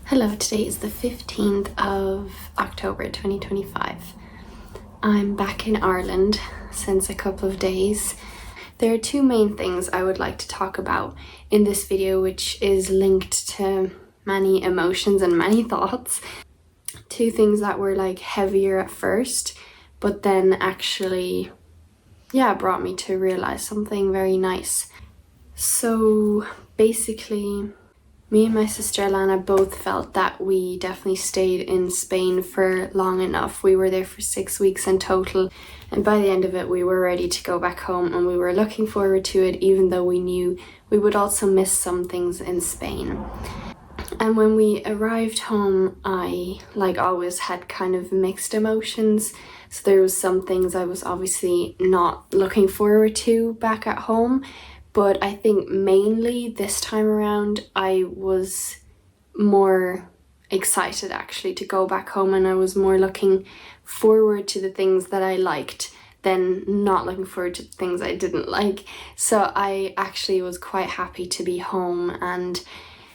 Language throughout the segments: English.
Hello, today is the 15th of October 2025. I'm back in Ireland since a couple of days. There are two main things I would like to talk about in this video, which is linked to many emotions and many thoughts. Two things that were like heavier at first, but then actually, brought me to realize something very nice. So basically, me and my sister Leona both felt that we definitely stayed in Spain for long enough. We were there for 6 weeks in total, and by the end of it we were ready to go back home, and we were looking forward to it, even though we knew we would also miss some things in Spain. And when we arrived home, I, like always, had kind of mixed emotions. So there was some things I was obviously not looking forward to back at home, but I think mainly this time around I was more excited actually to go back home, and I was more looking forward to the things that I liked than not looking forward to the things I didn't like. So I actually was quite happy to be home and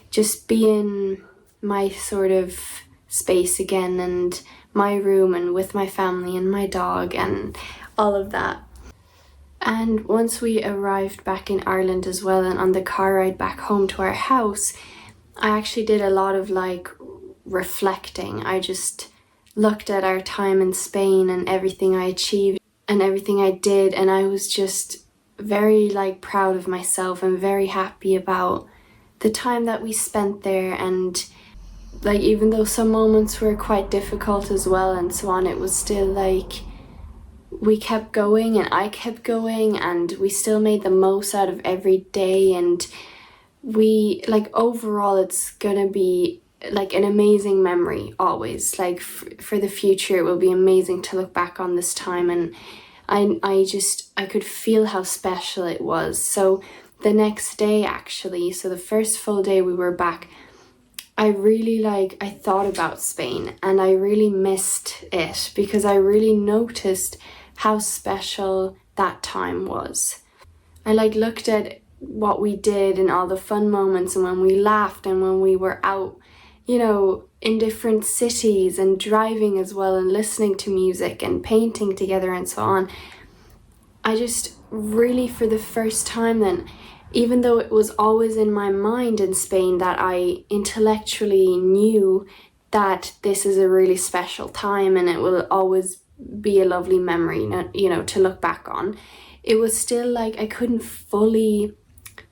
just be in my sort of space again, and my room, and with my family and my dog and all of that. And once we arrived back in Ireland as well, and on the car ride back home to our house, I actually did a lot of like reflecting. I just looked at our time in Spain and everything I achieved and everything I did, and I was just very like proud of myself and very happy about the time that we spent there. And like, even though some moments were quite difficult as well and so on, it was still like we kept going and I kept going, and we still made the most out of every day. And we, like, overall it's gonna be like an amazing memory always. Like for the future it will be amazing to look back on this time, and I could feel how special it was. So the next day actually, so the first full day we were back, I thought about Spain and I really missed it, because I really noticed how special that time was. I looked at what we did and all the fun moments, and when we laughed and when we were out, in different cities and driving as well, and listening to music and painting together and so on. I just really, for the first time then, even though it was always in my mind in Spain that I intellectually knew that this is a really special time and it will always be a lovely memory, to look back on, it was still like I couldn't fully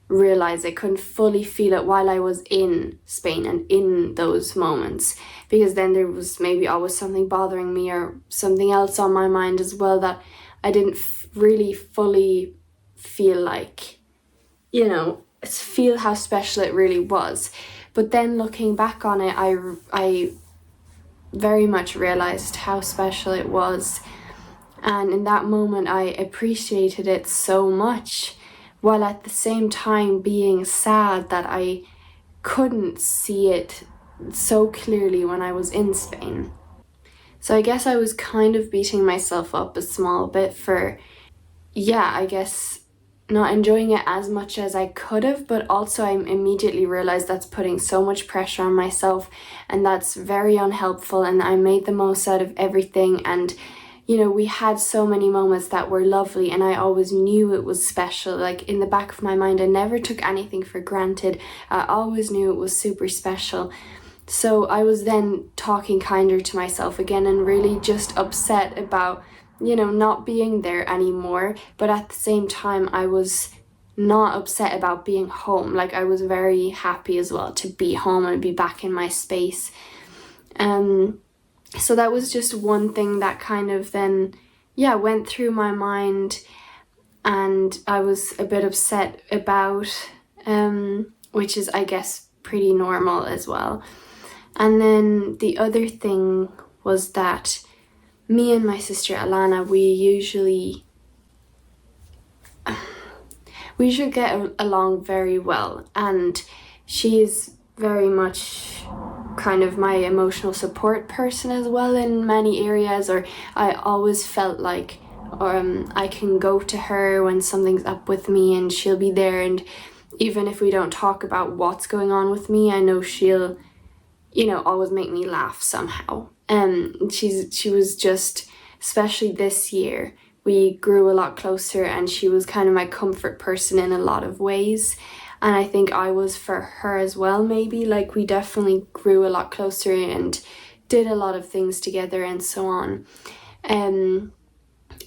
realize, I couldn't fully feel it while I was in Spain and in those moments, because then there was maybe always something bothering me or something else on my mind as well that I didn't really fully feel like, feel how special it really was. But then looking back on it, I very much realized how special it was, and in that moment I appreciated it so much, while at the same time being sad that I couldn't see it so clearly when I was in Spain. So I guess I was kind of beating myself up a small bit for, I guess, not enjoying it as much as I could have, but also I immediately realized that's putting so much pressure on myself, and that's very unhelpful. And I made the most out of everything, and we had so many moments that were lovely, and I always knew it was special. Like, in the back of my mind, I never took anything for granted. I always knew it was super special. So I was then talking kinder to myself again, and really just upset about not being there anymore. But at the same time, I was not upset about being home. Like, I was very happy as well to be home and be back in my space. So that was just one thing that kind of then, went through my mind, and I was a bit upset about, which is, I guess, pretty normal as well. And then the other thing was that me and my sister Alana, we usually get along very well, and she is very much kind of my emotional support person as well in many areas. Or I always felt like I can go to her when something's up with me, and she'll be there, and even if we don't talk about what's going on with me, I know she'll always make me laugh somehow. She was just, especially this year, we grew a lot closer, and she was kind of my comfort person in a lot of ways. And I think I was for her as well, maybe. Like, we definitely grew a lot closer and did a lot of things together and so on. And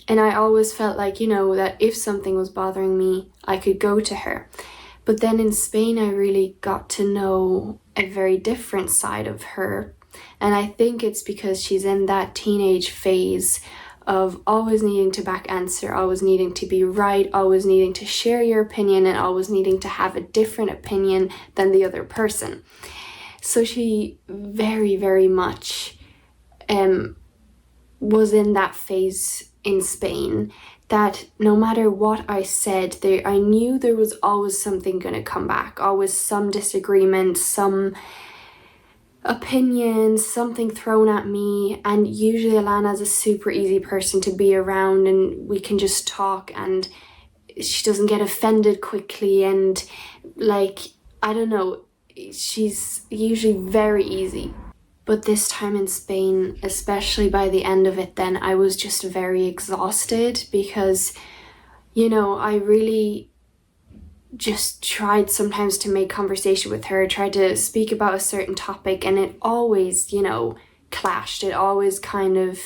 I always felt like, that if something was bothering me, I could go to her. But then in Spain, I really got to know a very different side of her. And I think it's because she's in that teenage phase of always needing to back answer, always needing to be right, always needing to share your opinion, and always needing to have a different opinion than the other person. So she very, very much was in that phase in Spain, that no matter what I said, I knew there was always something going to come back, always some disagreement, some opinions, something thrown at me. And usually Alana's a super easy person to be around, and we can just talk, and she doesn't get offended quickly, and I don't know, she's usually very easy. But this time in Spain, especially by the end of it, then I was just very exhausted because, I really just tried sometimes to make conversation with her, tried to speak about a certain topic, and it always, clashed. It always kind of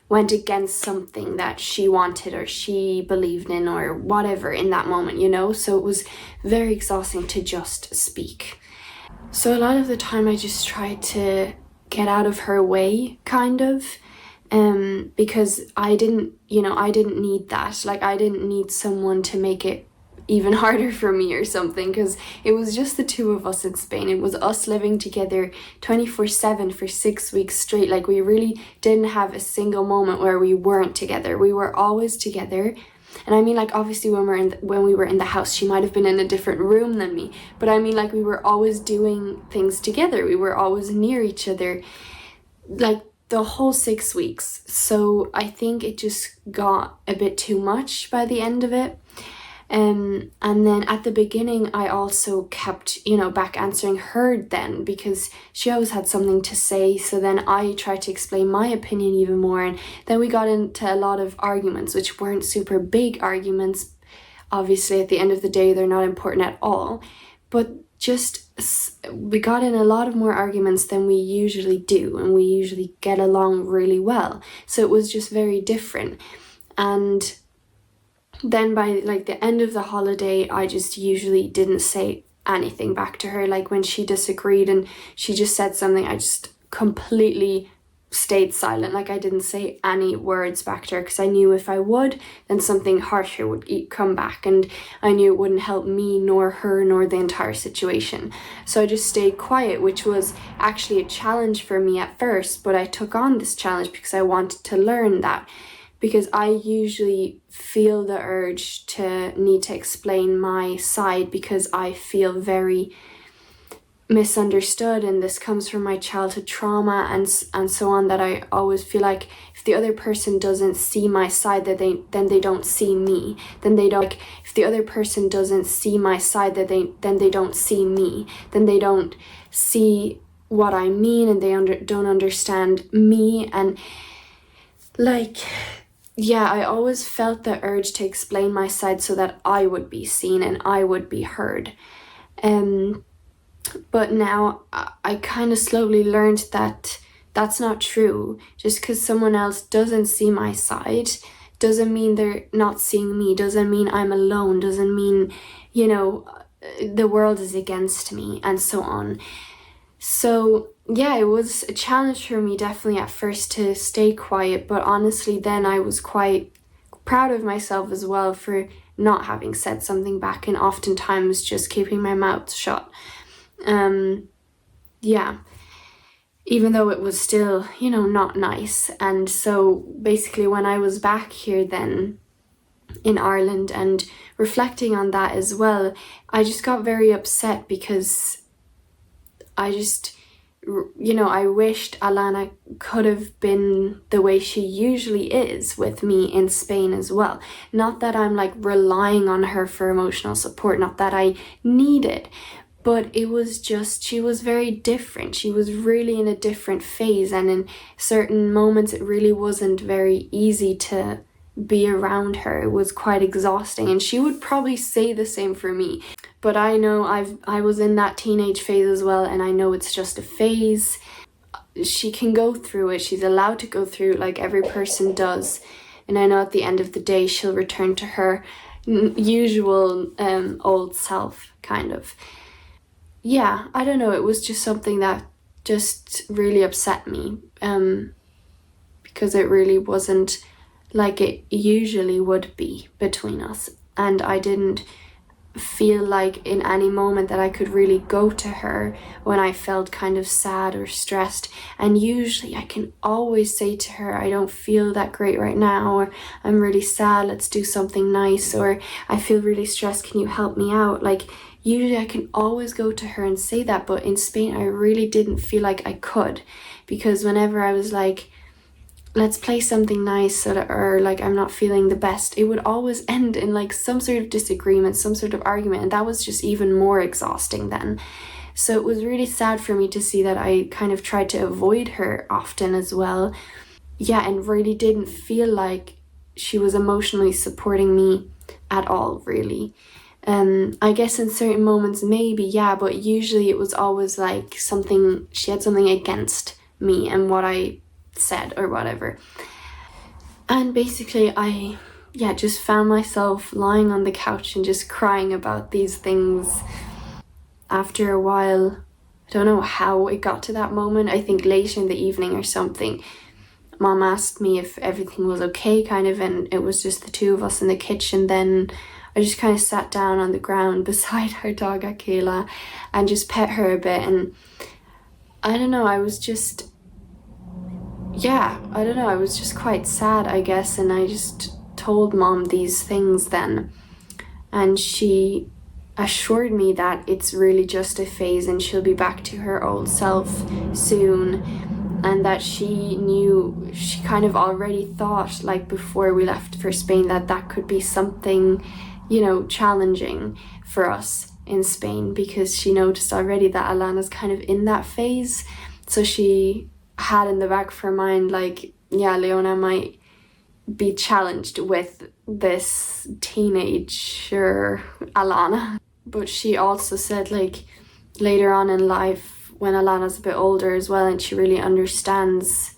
went against something that she wanted or she believed in or whatever in that moment, So it was very exhausting to just speak. So a lot of the time I just tried to get out of her way, kind of, because I didn't need that. Like, I didn't need someone to make it even harder for me or something, because it was just the two of us in Spain. It was us living together 24/7 for 6 weeks straight. Like, we really didn't have a single moment where we weren't together. We were always together. And I mean, like, obviously when we were in the house, she might have been in a different room than me, but I mean, like, we were always doing things together. We were always near each other, like, the whole 6 weeks. So I think it just got a bit too much by the end of it. And then at the beginning, I also kept, back answering her then, because she always had something to say. So then I tried to explain my opinion even more. And then we got into a lot of arguments, which weren't super big arguments. Obviously, at the end of the day, they're not important at all. But just, we got in a lot of more arguments than we usually do. And we usually get along really well. So it was just very different. And then by the end of the holiday, I just usually didn't say anything back to her. Like, when she disagreed and she just said something, I just completely stayed silent. Like, I didn't say any words back to her, because I knew if I would, then something harsher would come back, and I knew it wouldn't help me nor her nor the entire situation. So I just stayed quiet, which was actually a challenge for me at first, but I took on this challenge because I wanted to learn that. Because I usually feel the urge to need to explain my side because I feel very misunderstood, and this comes from my childhood trauma and so on, that I always feel like if the other person doesn't see my side, then they don't see me. Then they don't, if the other person doesn't see my side, then they don't see me. Then they don't see what I mean, and they don't understand me. And yeah, I always felt the urge to explain my side so that I would be seen and I would be heard. But now I kind of slowly learned that that's not true. Just because someone else doesn't see my side doesn't mean they're not seeing me, doesn't mean I'm alone, doesn't mean, the world is against me, and so on. So yeah, it was a challenge for me definitely at first to stay quiet, but honestly then I was quite proud of myself as well for not having said something back, and oftentimes just keeping my mouth shut. Yeah, even though it was still, not nice. And so basically when I was back here then in Ireland and reflecting on that as well, I just got very upset because I just, I wished Alana could have been the way she usually is with me in Spain as well. Not that I'm relying on her for emotional support, not that I need it, But it was just, she was very different. She was really in a different phase, and in certain moments it really wasn't very easy to be around her. It was quite exhausting, and she would probably say the same for me. But I know I was in that teenage phase as well, and I know it's just a phase. She can go through it. She's allowed to go through it like every person does. And I know at the end of the day she'll return to her usual old self, kind of. Yeah, I don't know, it was just something that just really upset me, because it really wasn't like it usually would be between us. And I didn't feel like in any moment that I could really go to her when I felt kind of sad or stressed. And usually I can always say to her, I don't feel that great right now, or I'm really sad, let's do something nice, or I feel really stressed, can you help me out? Like, usually I can always go to her and say that, but in Spain I really didn't feel like I could, because whenever I was like, let's play something nice, or like I'm not feeling the best, it would always end in like some sort of disagreement, some sort of argument, and that was just even more exhausting then. So it was really sad for me to see that I kind of tried to avoid her often as well. Yeah, and really didn't feel like she was emotionally supporting me at all, really. I guess in certain moments maybe, yeah, but usually it was always like something, she had something against me and what I said or whatever. And basically I just found myself lying on the couch and just crying about these things. After a while, I don't know how it got to that moment, I think later in the evening or something, Mom asked me if everything was okay, kind of, and it was just the two of us in the kitchen. Then I just kind of sat down on the ground beside our dog Akela and just pet her a bit. And I don't know, I was just quite sad, I guess. And I just told Mom these things then. And she assured me that it's really just a phase and she'll be back to her old self soon. And that she knew, she kind of already thought, like before we left for Spain, that that could be something, challenging for us in Spain, because she noticed already that Alana's kind of in that phase. So she had in the back of her mind, like, yeah, Leona might be challenged with this teenager Alana. But she also said, like, later on in life, when Alana's a bit older as well, and she really understands,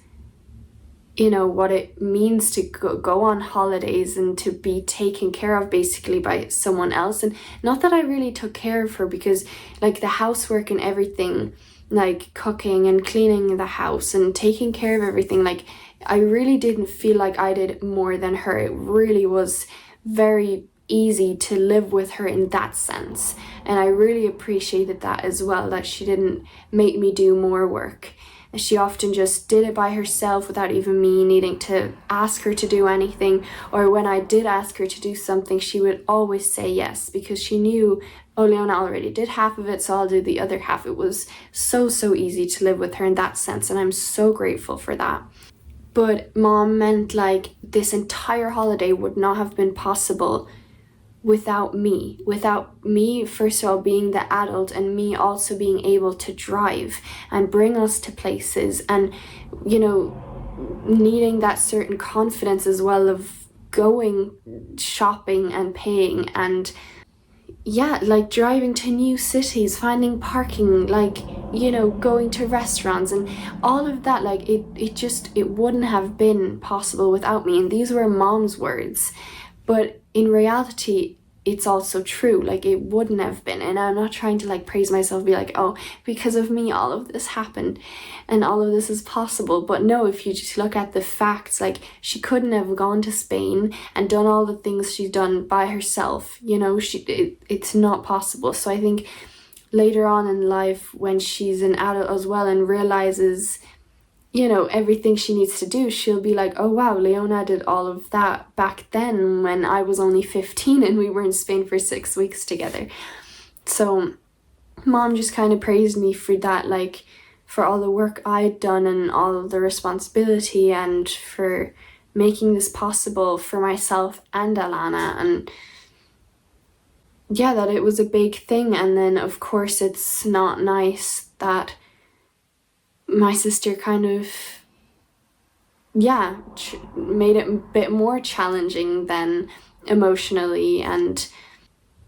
what it means to go on holidays and to be taken care of basically by someone else. And not that I really took care of her, because like the housework and everything, like cooking and cleaning the house and taking care of everything, like I really didn't feel like I did more than her. It really was very easy to live with her in that sense, and I really appreciated that as well, that she didn't make me do more work. She often just did it by herself without even me needing to ask her to do anything, or when I did ask her to do something, she would always say yes, because she knew, oh, Leona already did half of it, so I'll do the other half. It was so easy to live with her in that sense, and I'm so grateful for that. But Mom meant like this entire holiday would not have been possible without me, first of all being the adult, and me also being able to drive and bring us to places, and needing that certain confidence as well of going shopping and paying, and like driving to new cities, finding parking, like going to restaurants and all of that. Like it wouldn't have been possible without me. And these were Mom's words, but in reality it's also true. Like it wouldn't have been. And I'm not trying to like praise myself, be like, oh, because of me all of this happened and all of this is possible. But no, if you just look at the facts, like she couldn't have gone to Spain and done all the things she's done by herself. It's not possible. So I think later on in life, when she's an adult as well and realizes everything she needs to do, she'll be like, oh wow, Leona did all of that back then when I was only 15 and we were in Spain for 6 weeks together. So Mom just kind of praised me for that, like for all the work I'd done and all of the responsibility, and for making this possible for myself and Alana. And yeah, that it was a big thing. And then of course it's not nice that my sister kind of, yeah, made it a bit more challenging than emotionally. And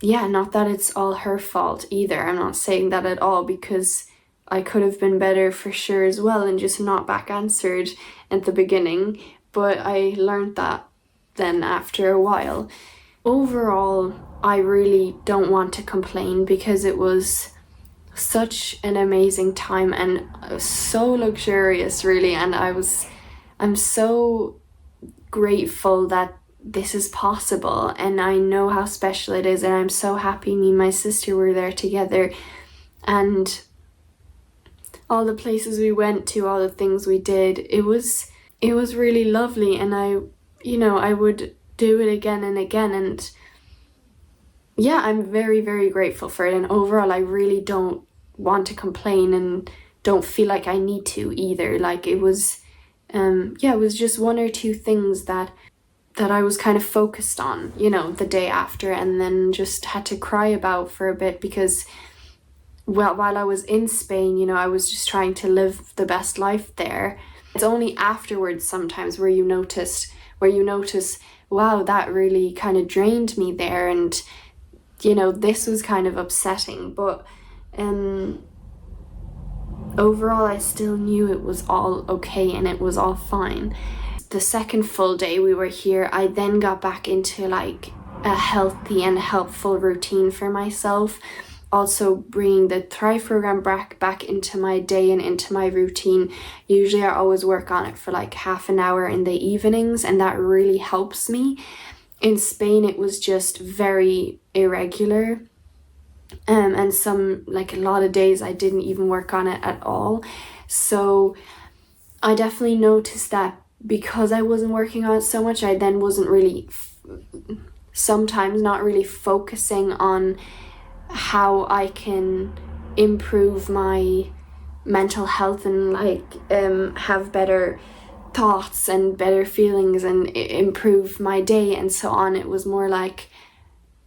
yeah, not that it's all her fault either. I'm not saying that at all, because I could have been better for sure as well and just not back answered at the beginning. But I learned that then after a while. Overall, I really don't want to complain because it was such an amazing time and so luxurious, really. And I'm so grateful that this is possible, and I know how special it is, and I'm so happy me and my sister were there together, and all the places we went to, all the things we did, it was really lovely. And I would do it again and again. And yeah, I'm very, very grateful for it. And overall, I really don't want to complain and don't feel like I need to either. Like it was just one or two things that I was kind of focused on, the day after, and then just had to cry about for a bit because, well, while I was in Spain, I was just trying to live the best life there. It's only afterwards sometimes where you notice, wow, that really kind of drained me there, and this was kind of upsetting. But overall, I still knew it was all okay and it was all fine. The second full day we were here, I then got back into like a healthy and helpful routine for myself. Also bringing the Thrive program back into my day and into my routine. Usually I always work on it for like half an hour in the evenings, and that really helps me. In Spain, it was just very irregular. And a lot of days I didn't even work on it at all. So I definitely noticed that because I wasn't working on it so much, I then wasn't really, sometimes not really focusing on how I can improve my mental health and have better thoughts and better feelings and improve my day and so on. It was more like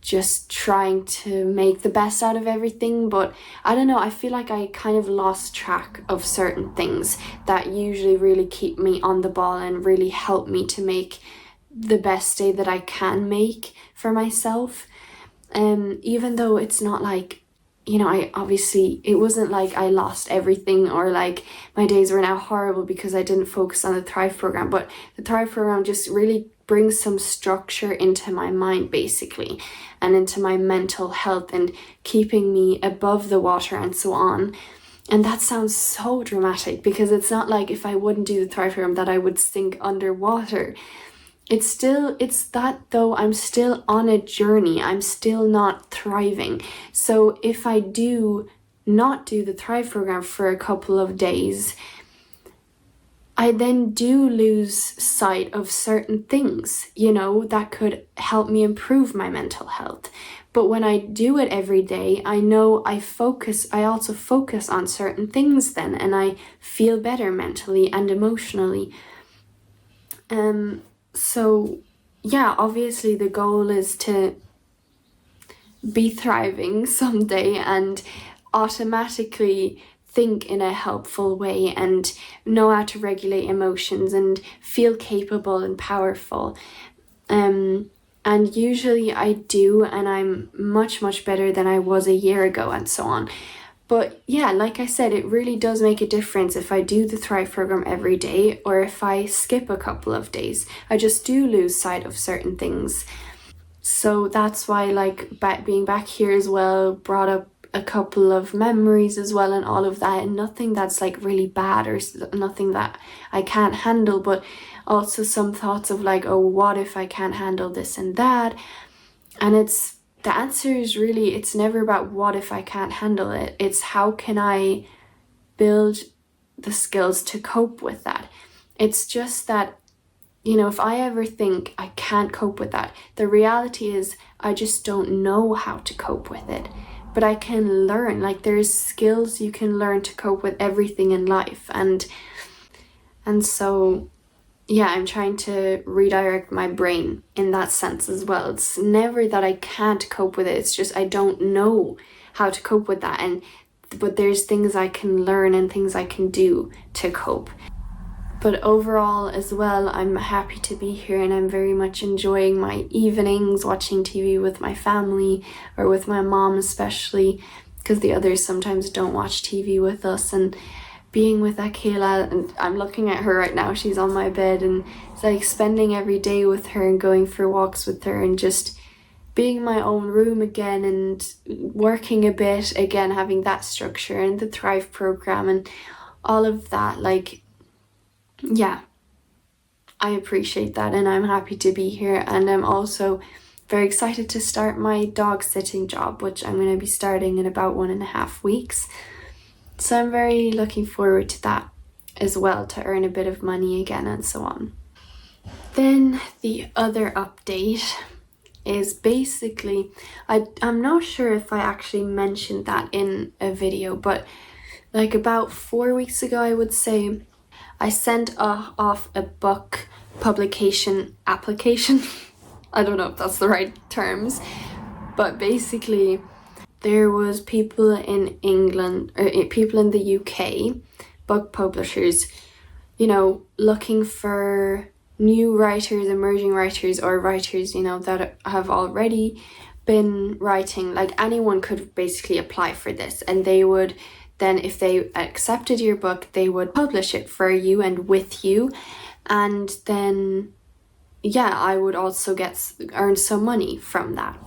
just trying to make the best out of everything. But I don't know, I feel like I kind of lost track of certain things that usually really keep me on the ball and really help me to make the best day that I can make for myself. Even though it's not like, it wasn't like I lost everything or like my days were now horrible because I didn't focus on the Thrive program. But the Thrive program just really brings some structure into my mind, basically, and into my mental health and keeping me above the water and so on. And that sounds so dramatic because it's not like if I wouldn't do the Thrive program that I would sink underwater. It's that though, I'm still on a journey. I'm still not thriving. So if I do not do the Thrive program for a couple of days, I then do lose sight of certain things, that could help me improve my mental health. But when I do it every day, I know I also focus on certain things then, and I feel better mentally and emotionally. So yeah, obviously the goal is to be thriving someday and automatically think in a helpful way and know how to regulate emotions and feel capable and powerful. And usually I do, and I'm much, much better than I was a year ago and so on. But yeah, like I said, it really does make a difference if I do the Thrive program every day or if I skip a couple of days. I just do lose sight of certain things. So that's why being back here as well brought up a couple of memories as well and all of that, and nothing that's like really bad or nothing that I can't handle, but also some thoughts of like, oh, what if I can't handle this and that? And the answer is really, it's never about what if I can't handle it. It's how can I build the skills to cope with that. It's just that, if I ever think I can't cope with that, the reality is I just don't know how to cope with it. But I can learn, there's skills you can learn to cope with everything in life. And so, yeah, I'm trying to redirect my brain in that sense as well. It's never that I can't cope with it, it's just I don't know how to cope with that. But there's things I can learn and things I can do to cope. But overall as well, I'm happy to be here, and I'm very much enjoying my evenings watching TV with my family, or with my mom especially, because the others sometimes don't watch TV with us, and being with Akela. And I'm looking at her right now, she's on my bed, and it's like spending every day with her and going for walks with her and just being in my own room again and working a bit again, having that structure and the Thrive program and all of that. Like, yeah, I appreciate that, and I'm happy to be here. And I'm also very excited to start my dog sitting job, which I'm going to be starting in about 1.5 weeks. So I'm very looking forward to that as well, to earn a bit of money again and so on. Then the other update is basically, I'm not sure if I actually mentioned that in a video, but like about 4 weeks ago, I would say, I sent off a book publication application. I don't know if that's the right terms, but basically there was people in England, or people in the UK, book publishers, looking for new writers, emerging writers, or writers, that have already been writing. Like, anyone could basically apply for this, and they would then, if they accepted your book, they would publish it for you and with you. And then, yeah, I would also earn some money from that.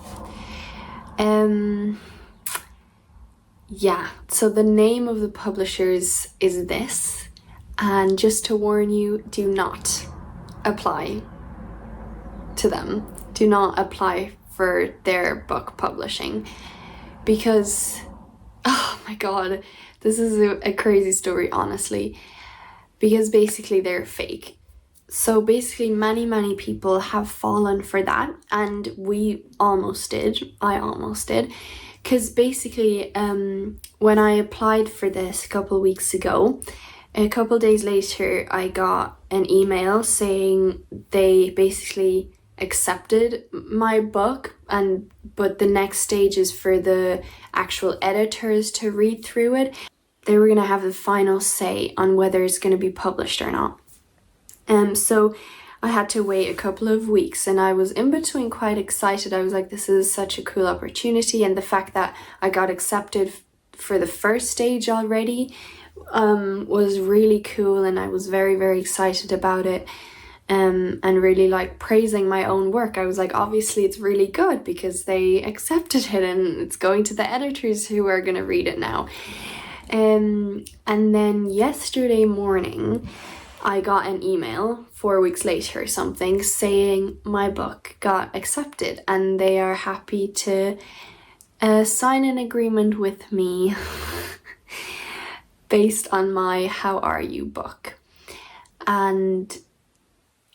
Yeah, so the name of the publishers is this. And just to warn you, do not apply to them. Do not apply for their book publishing, because, oh my god, this is a crazy story, honestly, because basically they're fake. So basically many people have fallen for that, and I almost did, because basically when I applied for this a couple weeks ago, a couple days later I got an email saying they basically accepted my book, but the next stage is for the actual editors to read through it. They were going to have the final say on whether it's going to be published or not. So I had to wait a couple of weeks, and I was in between quite excited. I was like, this is such a cool opportunity, and the fact that I got accepted for the first stage already was really cool, and I was very excited about it. And really like praising my own work. I was like, obviously it's really good because they accepted it and it's going to the editors who are going to read it now. And then yesterday morning I got an email 4 weeks later or something saying my book got accepted and they are happy to sign an agreement with me based on my How Are You book. And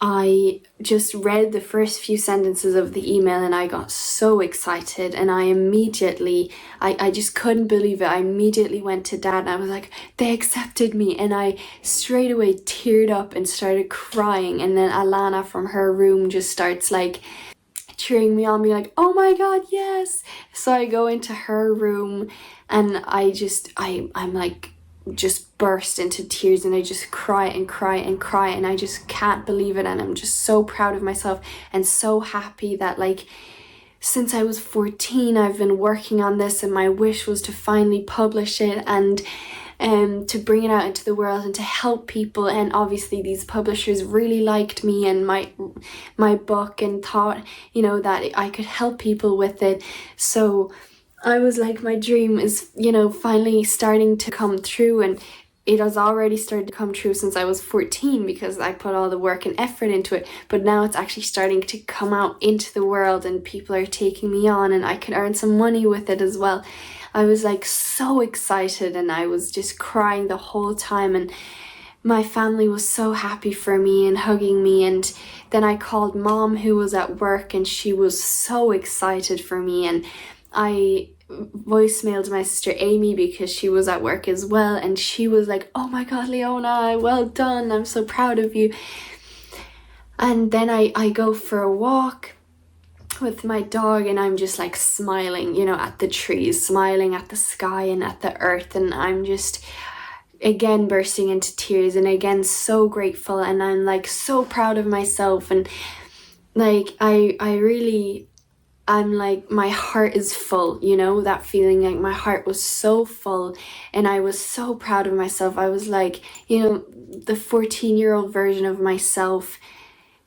I just read the first few sentences of the email and I got so excited, and I just couldn't believe it. I immediately went to Dad and I was like, they accepted me, and I straight away teared up and started crying. And then Alana from her room just starts like cheering me on, me like, oh my god, yes. So I go into her room and I'm like just burst into tears, and I just cry and I just can't believe it. And I'm just so proud of myself and so happy that, like, since I was 14 I've been working on this, and my wish was to finally publish it and to bring it out into the world and to help people. And obviously these publishers really liked me and my book and thought, that I could help people with it. So I was like, my dream is, finally starting to come true, and it has already started to come true since I was 14 because I put all the work and effort into it, but now it's actually starting to come out into the world and people are taking me on and I can earn some money with it as well. I was like so excited and I was just crying the whole time, and my family was so happy for me and hugging me. And then I called Mom, who was at work, and she was so excited for me, and I voicemailed my sister Amy because she was at work as well, and she was like, oh my god, Leona, well done, I'm so proud of you. And then I go for a walk with my dog, and I'm just like smiling, at the trees, smiling at the sky and at the earth, and I'm just again bursting into tears, and again so grateful, and I'm like so proud of myself, and like I'm like, my heart is full, that feeling, like my heart was so full, and I was so proud of myself. I was like, the 14-year-old version of myself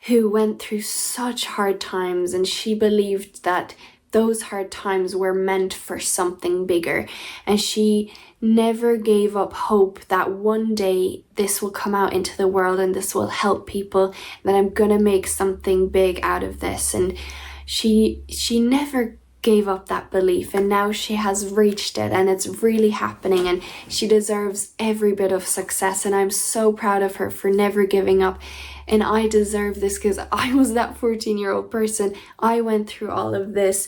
who went through such hard times, and she believed that those hard times were meant for something bigger, and she never gave up hope that one day this will come out into the world and this will help people, that I'm gonna make something big out of this. And she never gave up that belief, and now she has reached it, and it's really happening, and she deserves every bit of success, and I'm so proud of her for never giving up. And I deserve this because I was that 14-year-old person. I went through all of this,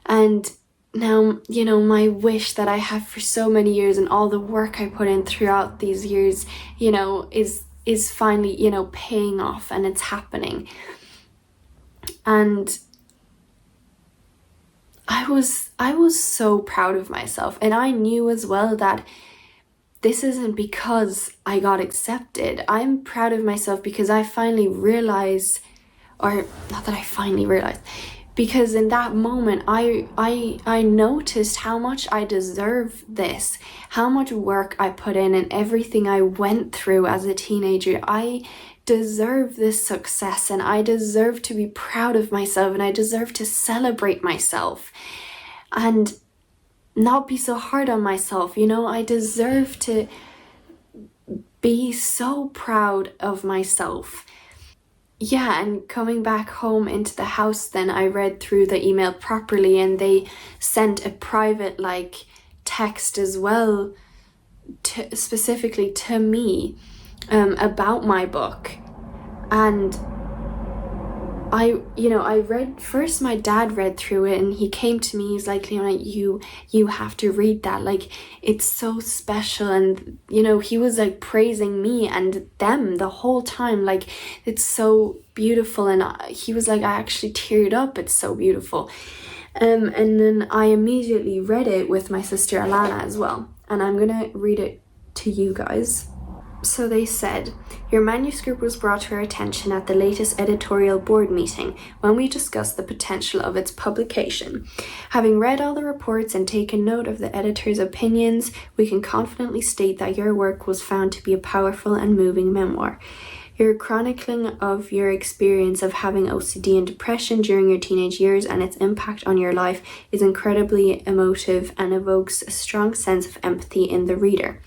and now, my wish that I have for so many years, and all the work I put in throughout these years, is finally, paying off, and it's happening. And I was so proud of myself, and I knew as well that this isn't because I got accepted. I'm proud of myself because I finally realized, or not that I finally realized, because in that moment I noticed how much I deserve this, how much work I put in, and everything I went through as a teenager. I deserve this success, and I deserve to be proud of myself, and I deserve to celebrate myself and not be so hard on myself. I deserve to be so proud of myself. Yeah, and coming back home into the house, then I read through the email properly, and they sent a private text as well, specifically to me, about my book. And I read first. My dad read through it, and he came to me. He's like, Leona, you have to read that. Like, it's so special. And he was like praising me and them the whole time. Like, it's so beautiful. And he was like, I actually teared up. It's so beautiful. And then I immediately read it with my sister Alana as well. And I'm gonna read it to you guys. So they said, your manuscript was brought to our attention at the latest editorial board meeting when we discussed the potential of its publication. Having read all the reports and taken note of the editor's opinions, we can confidently state that your work was found to be a powerful and moving memoir. Your chronicling of your experience of having OCD and depression during your teenage years and its impact on your life is incredibly emotive and evokes a strong sense of empathy in the reader.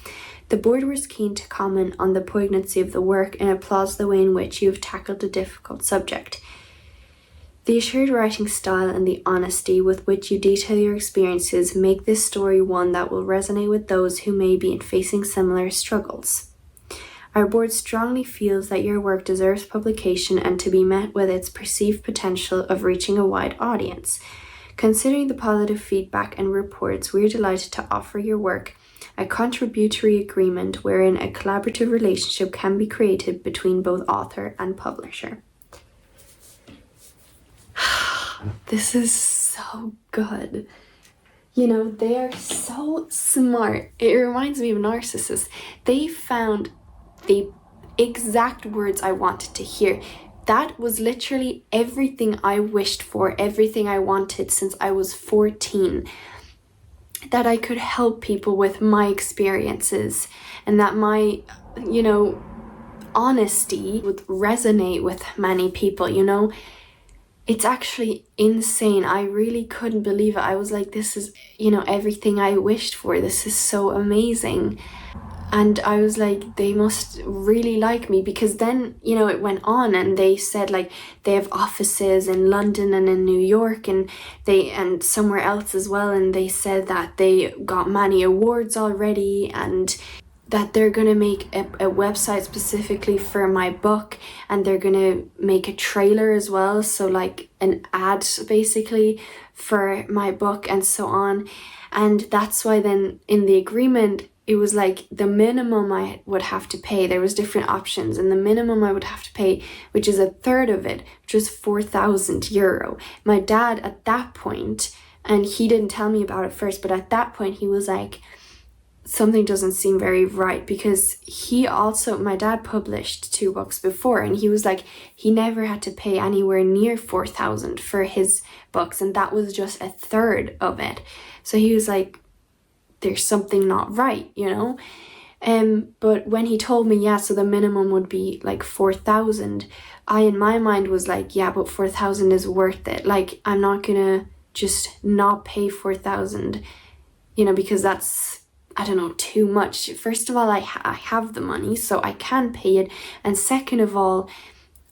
The board was keen to comment on the poignancy of the work and applauds the way in which you have tackled a difficult subject. The assured writing style and the honesty with which you detail your experiences make this story one that will resonate with those who may be facing similar struggles. Our board strongly feels that your work deserves publication and to be met with its perceived potential of reaching a wide audience. Considering the positive feedback and reports, we're delighted to offer your work a contributory agreement wherein a collaborative relationship can be created between both author and publisher. This is so good. They are so smart. It reminds me of narcissists. They found the exact words I wanted to hear. That was literally everything I wished for, everything I wanted since I was 14. That I could help people with my experiences, and that my, honesty would resonate with many people, It's actually insane. I really couldn't believe it. I was like, this is, everything I wished for. This is so amazing. And I was like, they must really like me, because then, it went on and they said they have offices in London and in New York and somewhere else as well. And they said that they got many awards already and that they're going to make a website specifically for my book, and they're going to make a trailer as well. So an ad basically for my book and so on. And that's why then in the agreement, it was like the minimum I would have to pay. There was different options, and the minimum I would have to pay, which is a third of it, which was €4,000. My dad at that point, and he didn't tell me about it first, but at that point he was like, something doesn't seem very right, because my dad published 2 books before, and he was like, he never had to pay anywhere near 4,000 for his books, and that was just a third of it. So he was like, there's something not right, you know? But when he told me, yeah, so the minimum would be like 4,000, I in my mind was like, yeah, but 4,000 is worth it. Like, I'm not gonna just not pay 4,000, you know, because that's, I don't know, too much. First of all, I have the money, so I can pay it. And second of all,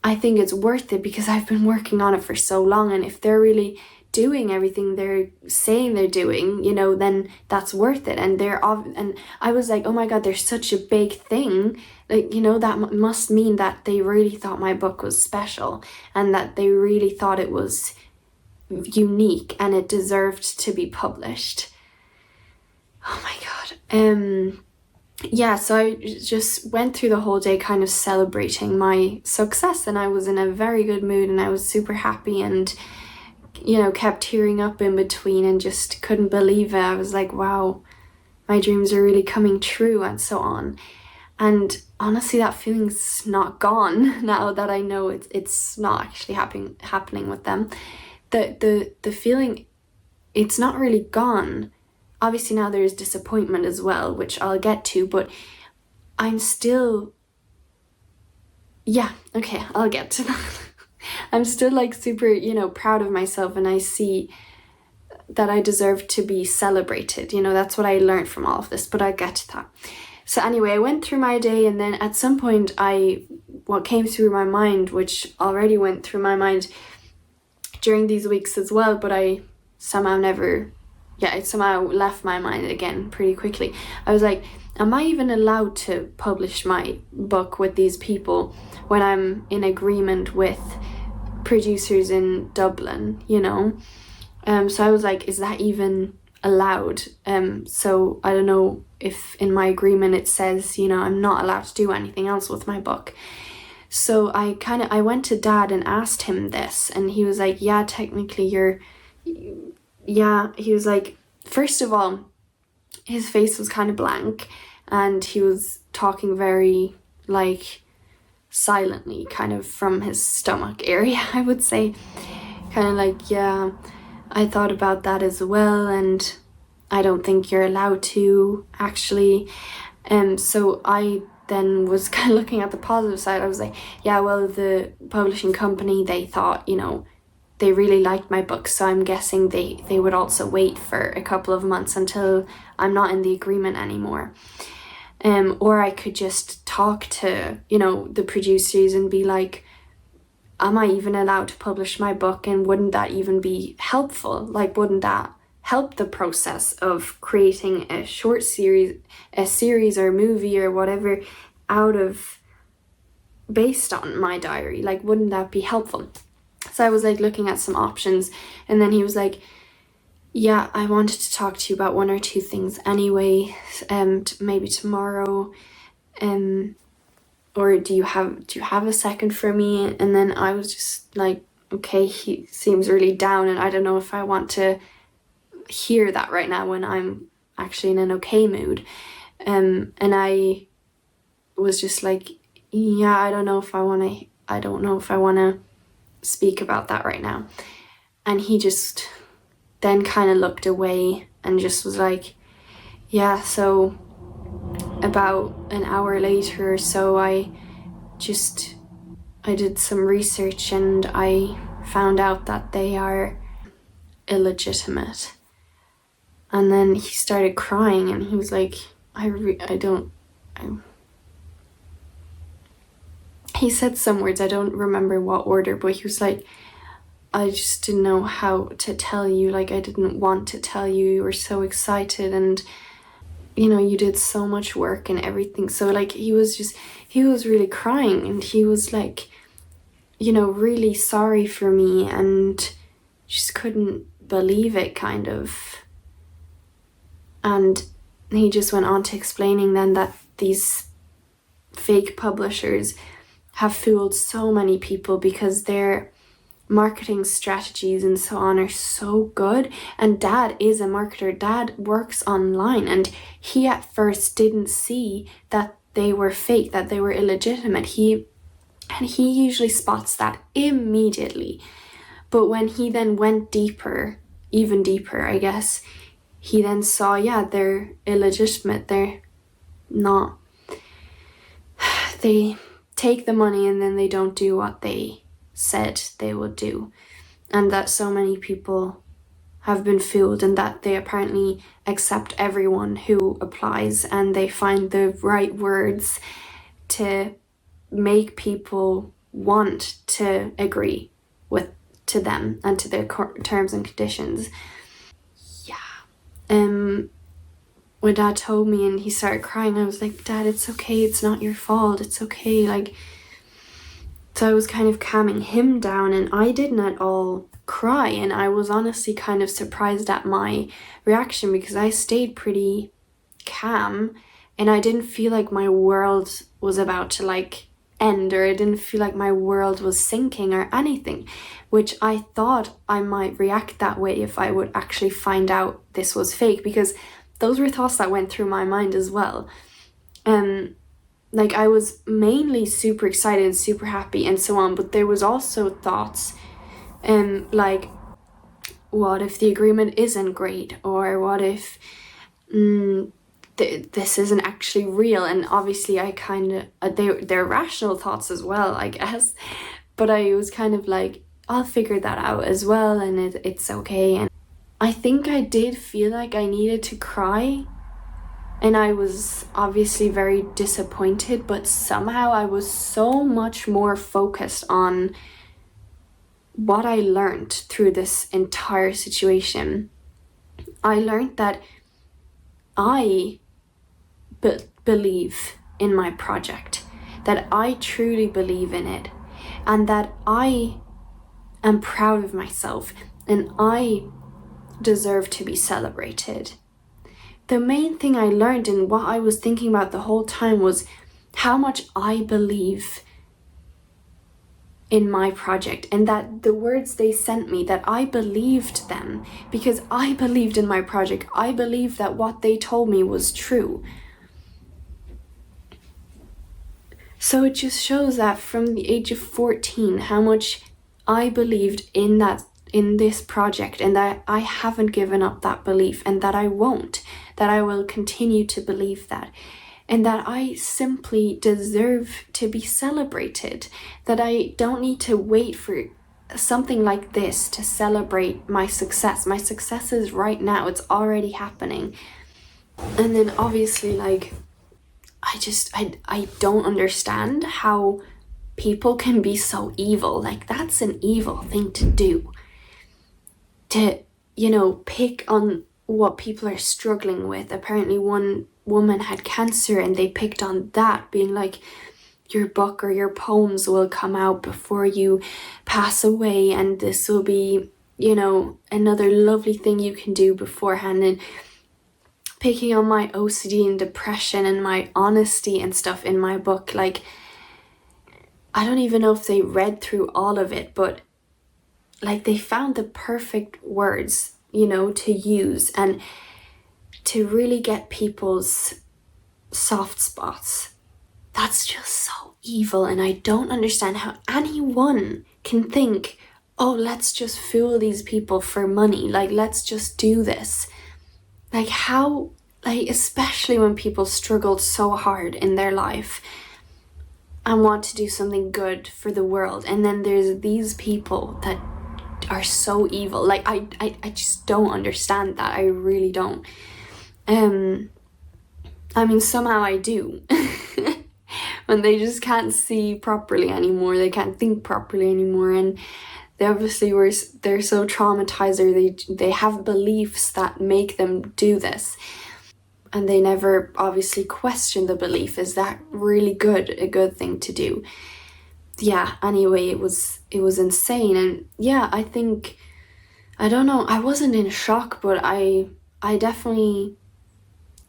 I think it's worth it because I've been working on it for so long, and if they're really doing everything they're saying they're doing, you know, then that's worth it. And and I was like, oh my god, there's such a big thing, like, you know, that must mean that they really thought my book was special, and that they really thought it was unique and it deserved to be published. Oh my god. Yeah, so I just went through the whole day kind of celebrating my success, and I was in a very good mood, and I was super happy, and, you know, kept tearing up in between and just couldn't believe it. I was like, wow, my dreams are really coming true, and so on. And honestly, that feeling's not gone now that I know it's not actually happening with them. The feeling, it's not really gone. Obviously now there's disappointment as well, which I'll get to, but I'm still, yeah, okay, I'll get to that. I'm still like super, you know, proud of myself, and I see that I deserve to be celebrated. You know, that's what I learned from all of this, but I'll get to that. So anyway, I went through my day, and then at some point what came through my mind, which already went through my mind during these weeks as well, but it somehow left my mind again pretty quickly. I was like, am I even allowed to publish my book with these people when I'm in agreement with producers in Dublin, you know? So I was like, is that even allowed? So I don't know if in my agreement it says, you know, I'm not allowed to do anything else with my book. So I went to Dad and asked him this, and he was like, yeah, technically he was like, first of all, his face was kind of blank, and he was talking very, like, silently, kind of from his stomach area, I would say. Kind of like, yeah, I thought about that as well, and I don't think you're allowed to, actually. So I then was kind of looking at the positive side. I was like, yeah, well, the publishing company, they thought, you know, they really liked my book, so I'm guessing they would also wait for a couple of months until I'm not in the agreement anymore. Or I could just talk to, you know, the producers and be like, am I even allowed to publish my book, and wouldn't that even be helpful? Like, wouldn't that help the process of creating a short series, a series or movie or whatever based on my diary? Like, wouldn't that be helpful? So I was like looking at some options, and then he was like, yeah, I wanted to talk to you about 1 or 2 things anyway, maybe tomorrow, or do you have a second for me? And then I was just like, okay, he seems really down, and I don't know if I want to hear that right now when I'm actually in an okay mood. And I was just like, yeah, I don't know if I want to speak about that right now. And he just then kind of looked away and just was like, yeah. So about an hour later or so, I did some research, and I found out that they are illegitimate. And then he started crying, and he was like, he said some words, I don't remember what order, but he was like, I just didn't know how to tell you, like, I didn't want to tell you, you were so excited, and, you know, you did so much work and everything. So, like, he was really crying, and he was like, you know, really sorry for me, and just couldn't believe it, kind of. And he just went on to explaining then that these fake publishers have fooled so many people because their marketing strategies and so on are so good. And Dad is a marketer. Dad works online, and he at first didn't see that they were fake, that they were illegitimate. He usually spots that immediately. But when he then went deeper, even deeper, I guess, he then saw, yeah, they're illegitimate. They're not. They take the money and then they don't do what they said they would do. And that so many people have been fooled, and that they apparently accept everyone who applies, and they find the right words to make people want to agree to them and to their terms and conditions. When Dad told me and he started crying, I was like, Dad, it's okay, it's not your fault, it's okay. Like, so I was kind of calming him down, and I didn't at all cry, and I was honestly kind of surprised at my reaction because I stayed pretty calm, and I didn't feel like my world was about to like end, or I didn't feel like my world was sinking or anything, which I thought I might react that way if I would actually find out this was fake, because those were thoughts that went through my mind as well. Like, I was mainly super excited and super happy and so on, but there was also thoughts like, what if the agreement isn't great, or what if this isn't actually real? And obviously I kind of they're rational thoughts as well, I guess, but I was kind of like, I'll figure that out as well, and it's okay. And I think I did feel like I needed to cry, and I was obviously very disappointed, but somehow I was so much more focused on what I learned through this entire situation. I learned that I believe in my project, that I truly believe in it, and that I am proud of myself, and I deserve to be celebrated. The main thing I learned, and what I was thinking about the whole time, was how much I believe in my project, and that the words they sent me, that I believed them because I believed in my project. I believed that what they told me was true. So it just shows that from the age of 14, how much I believed in this project, and that I haven't given up that belief, and that I won't, that I will continue to believe that, and that I simply deserve to be celebrated, that I don't need to wait for something like this to celebrate my success. My success is right now, it's already happening. And then obviously, like, I don't understand how people can be so evil. Like, that's an evil thing to do. To, pick on what people are struggling with. Apparently one woman had cancer, and they picked on that, being like, your book or your poems will come out before you pass away, and this will be, another lovely thing you can do beforehand. And picking on my OCD and depression and my honesty and stuff in my book. Like, I don't even know if they read through all of it, but like, they found the perfect words, to use and to really get people's soft spots. That's just so evil, and I don't understand how anyone can think, oh, let's just fool these people for money. Like, let's just do this. Like, how, especially when people struggled so hard in their life and want to do something good for the world, and then there's these people that are so evil. Like, I just don't understand that. I really don't. I mean, somehow I do. When they just can't see properly anymore, they can't think properly anymore, and they obviously they're so traumatized, or they have beliefs that make them do this, and they never obviously question the belief. Is that really a good thing to do? Yeah, anyway, it was insane. And yeah, I think, I don't know, I wasn't in shock, but I definitely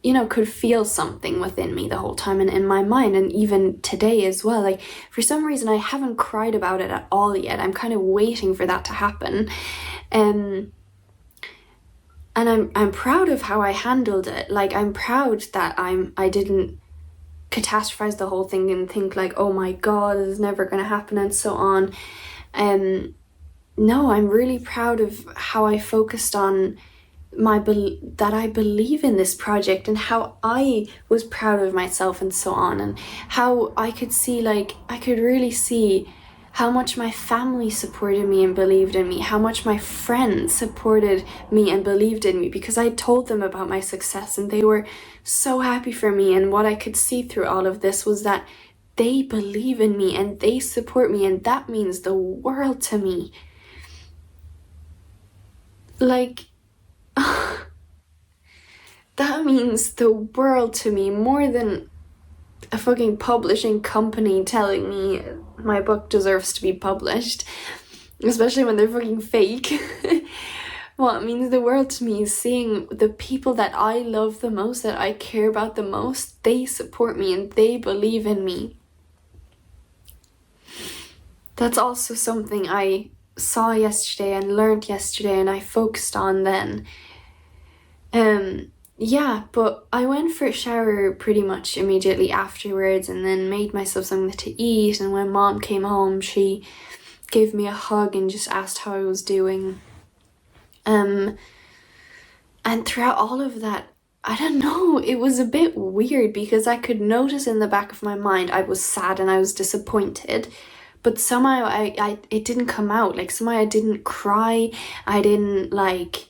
you know, could feel something within me the whole time and in my mind, and even today as well. Like, for some reason, I haven't cried about it at all yet. I'm kind of waiting for that to happen. And I'm proud of how I handled it. Like, I'm proud that I didn't catastrophize the whole thing and think like, oh my god, this is never gonna happen and so on. No, I'm really proud of how I focused on that I believe in this project, and how I was proud of myself and so on, and how I could see, like, I could really see how much my family supported me and believed in me, how much my friends supported me and believed in me, because I told them about my success and they were so happy for me. And what I could see through all of this was that they believe in me and they support me, and that means the world to me. Like, that means the world to me, more than a fucking publishing company telling me my book deserves to be published, especially when they're fucking fake. What means the world to me is seeing the people that I love the most, that I care about the most, they support me and they believe in me. That's also something I saw yesterday and learned yesterday, and I focused on then. Yeah, but I went for a shower pretty much immediately afterwards, and then made myself something to eat. And when Mom came home, she gave me a hug and just asked how I was doing. And throughout all of that, I don't know, it was a bit weird, because I could notice in the back of my mind I was sad and I was disappointed, but somehow it didn't come out. Like, somehow I didn't cry, I didn't like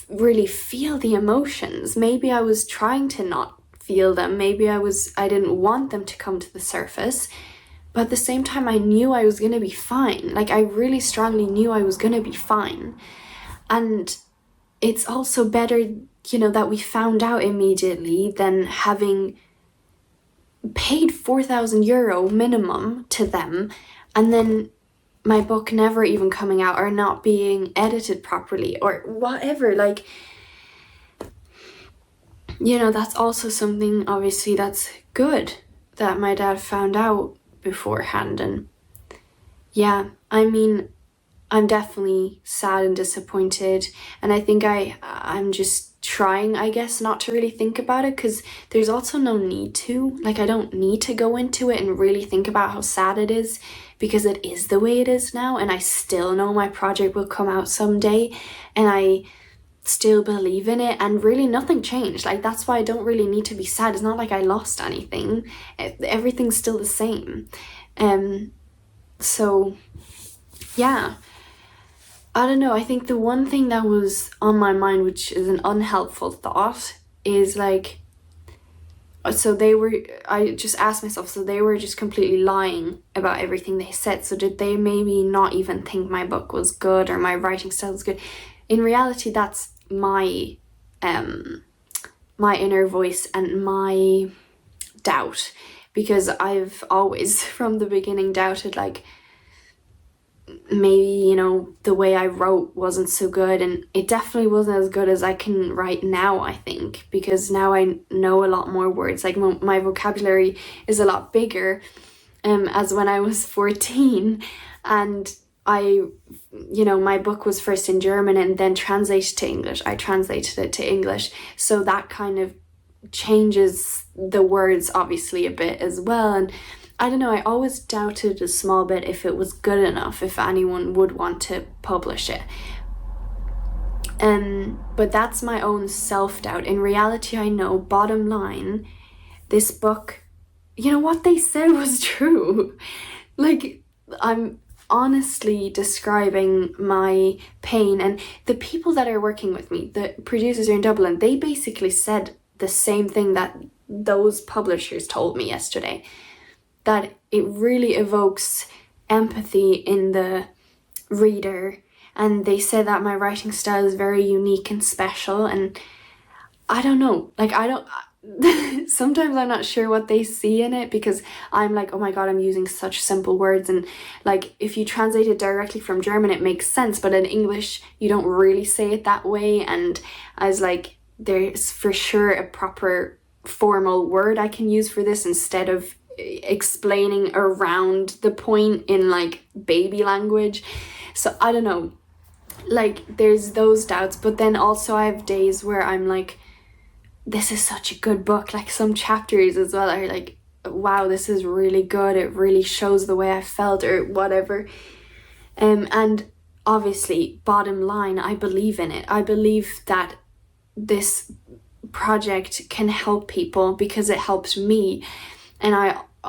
really feel the emotions. Maybe I was trying to not feel them, maybe I didn't want them to come to the surface, but at the same time I knew I was gonna be fine. Like, I really strongly knew I was gonna be fine. And it's also better, you know, that we found out immediately than having paid €4,000 minimum to them, and then my book never even coming out, or not being edited properly, or whatever. Like, you know, that's also something, obviously, that's good that my dad found out beforehand. And yeah, I mean, I'm definitely sad and disappointed, and I think I'm just trying, I guess, not to really think about it, because there's also no need to. Like, I don't need to go into it and really think about how sad it is, because it is the way it is now, and I still know my project will come out someday, and I still believe in it, and really nothing changed. Like, that's why I don't really need to be sad. It's not like I lost anything. Everything's still the same. So yeah, I don't know, I think the one thing that was on my mind, which is an unhelpful thought, is like, I just asked myself, so they were just completely lying about everything they said. So did they maybe not even think my book was good or my writing style was good? In reality, that's my inner voice and my doubt, because I've always from the beginning doubted, like, maybe, you know, the way I wrote wasn't so good, and it definitely wasn't as good as I can write now, I think, because now I know a lot more words. Like, my vocabulary is a lot bigger as when I was 14, and you know, my book was first in German and then translated to English. I translated it to English, so that kind of changes the words obviously a bit as well. And I don't know, I always doubted a small bit if it was good enough, if anyone would want to publish it. But that's my own self-doubt. In reality, I know, bottom line, this book, you know, what they said was true. Like, I'm honestly describing my pain, and the people that are working with me, the producers are in Dublin, they basically said the same thing that those publishers told me yesterday, that it really evokes empathy in the reader, and they said that my writing style is very unique and special. And I don't know, like, sometimes I'm not sure what they see in it, because I'm like, oh my god, I'm using such simple words, and like, if you translate it directly from German it makes sense, but in English you don't really say it that way. And I was like, there's for sure a proper formal word I can use for this instead of explaining around the point in like baby language. So I don't know, like there's those doubts, but then also I have days where I'm like, this is such a good book. Like some chapters as well are like, wow, this is really good, it really shows the way I felt or whatever. And obviously, bottom line, I believe in it. I believe that this project can help people because it helps me, and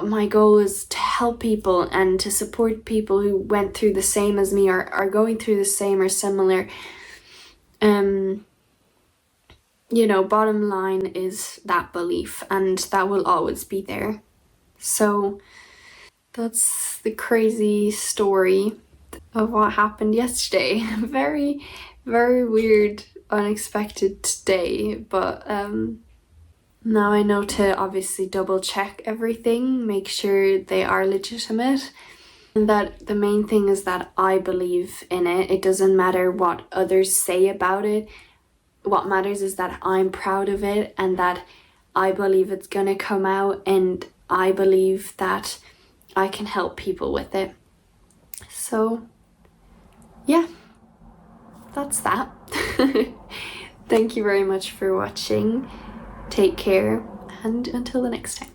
my goal is to help people and to support people who went through the same as me or are going through the same or similar. You know, bottom line is that belief, and that will always be there. So that's the crazy story of what happened yesterday. Very, very weird, unexpected day, but now I know to obviously double check everything, make sure they are legitimate, and that the main thing is that I believe in it. It doesn't matter what others say about it. What matters is that I'm proud of it and that I believe it's gonna come out, and I believe that I can help people with it. So yeah, that's that. Thank you very much for watching. Take care, and until the next time.